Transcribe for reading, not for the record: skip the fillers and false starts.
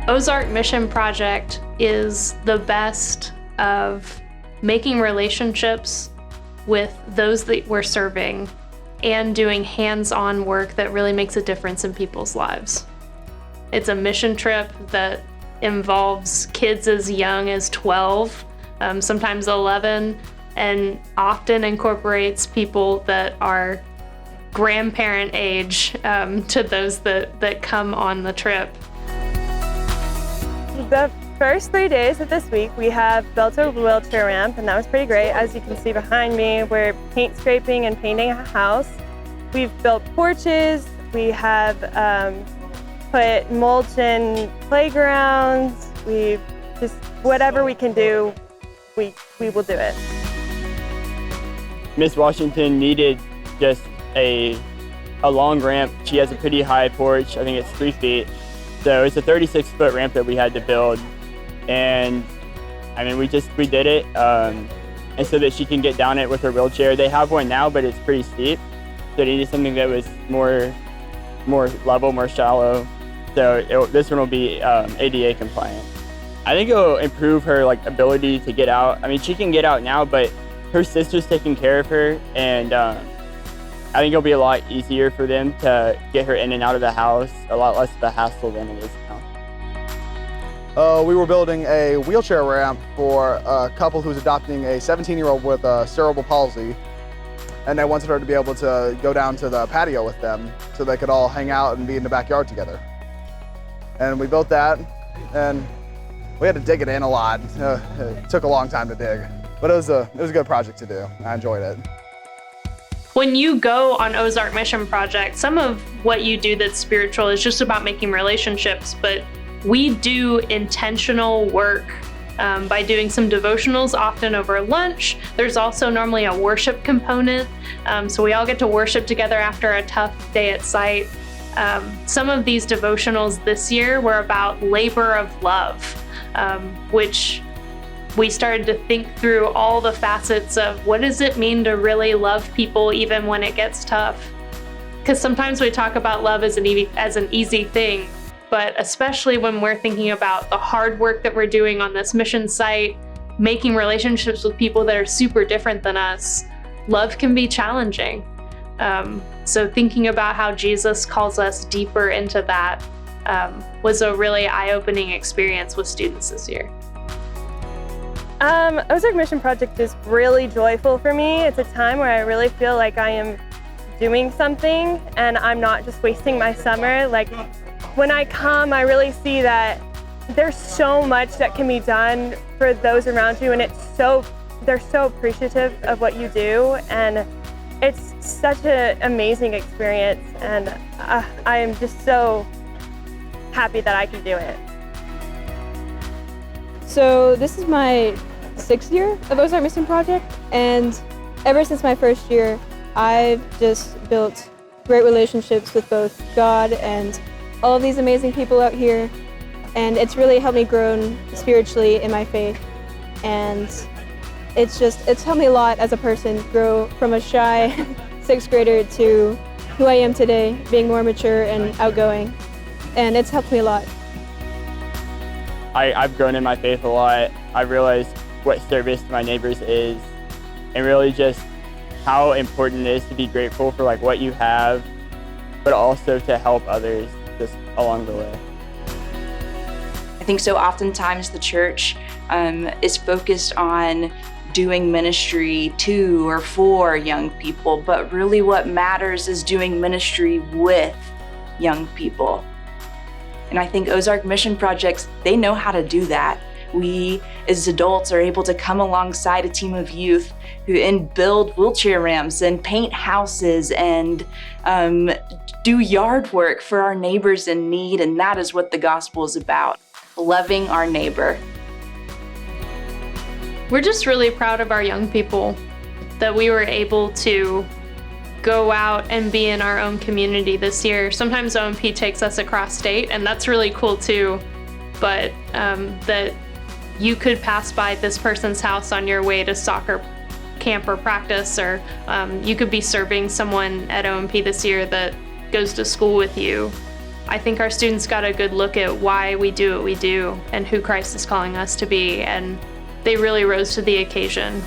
Ozark Mission Project is the best of making relationships with those that we're serving and doing hands-on work that really makes a difference in people's lives. It's a mission trip that involves kids as young as 12, sometimes 11, and often incorporates people that are grandparent age to those that come on the trip. The first 3 days of this week, we have built a wheelchair ramp, and that was pretty great. As you can see behind me, we're paint scraping and painting a house. We've built porches. We have put mulch in playgrounds. We've just, whatever we can do, we will do it. Miss Washington needed just a long ramp. She has a pretty high porch. I think it's 3 feet. So it's a 36-foot ramp that we had to build. And I mean, we did it. And so that she can get down it with her wheelchair. They have one now, but it's pretty steep. So they needed something that was more level, more shallow. So this one will be ADA compliant. I think it'll improve her ability to get out. I mean, she can get out now, but her sister's taking care of her, and I think it'll be a lot easier for them to get her in and out of the house, a lot less of a hassle than it is now. We were building a wheelchair ramp for a couple who's adopting a 17-year-old with cerebral palsy, and they wanted her to be able to go down to the patio with them so they could all hang out and be in the backyard together. And we built that, and we had to dig it in a lot. It took a long time to dig, but it was a good project to do. I enjoyed it. When you go on Ozark Mission Project, some of what you do that's spiritual is just about making relationships, but we do intentional work by doing some devotionals, often over lunch. There's also normally a worship component, so we all get to worship together after a tough day at site. Some of these devotionals this year were about labor of love, which we started to think through all the facets of what does it mean to really love people even when it gets tough? Because sometimes we talk about love as an easy thing, but especially when we're thinking about the hard work that we're doing on this mission site, making relationships with people that are super different than us, love can be challenging. So thinking about how Jesus calls us deeper into that was a really eye-opening experience with students this year. Ozark Mission Project is really joyful for me. It's a time where I really feel like I am doing something and I'm not just wasting my summer. When I come, I really see that there's so much that can be done for those around you, and they're so appreciative of what you do, and it's such an amazing experience, and I am just so happy that I can do it. So this is my 6th year of Ozark Mission Project, and ever since my first year, I've just built great relationships with both God and all of these amazing people out here, and it's really helped me grow spiritually in my faith, and it's helped me a lot as a person grow from a shy 6th grader to who I am today, being more mature and outgoing, and it's helped me a lot. I've grown in my faith a lot. I've realized what service to my neighbors is, and really just how important it is to be grateful for what you have, but also to help others just along the way. I think so oftentimes the church is focused on doing ministry to or for young people, but really what matters is doing ministry with young people. And I think Ozark Mission Projects, they know how to do that. We, as adults, are able to come alongside a team of youth and build wheelchair ramps and paint houses and do yard work for our neighbors in need, and that is what the gospel is about, loving our neighbor. We're just really proud of our young people, that we were able to go out and be in our own community this year. Sometimes OMP takes us across state, and that's really cool too, but that you could pass by this person's house on your way to soccer camp or practice, or you could be serving someone at OMP this year that goes to school with you. I think our students got a good look at why we do what we do and who Christ is calling us to be, and they really rose to the occasion.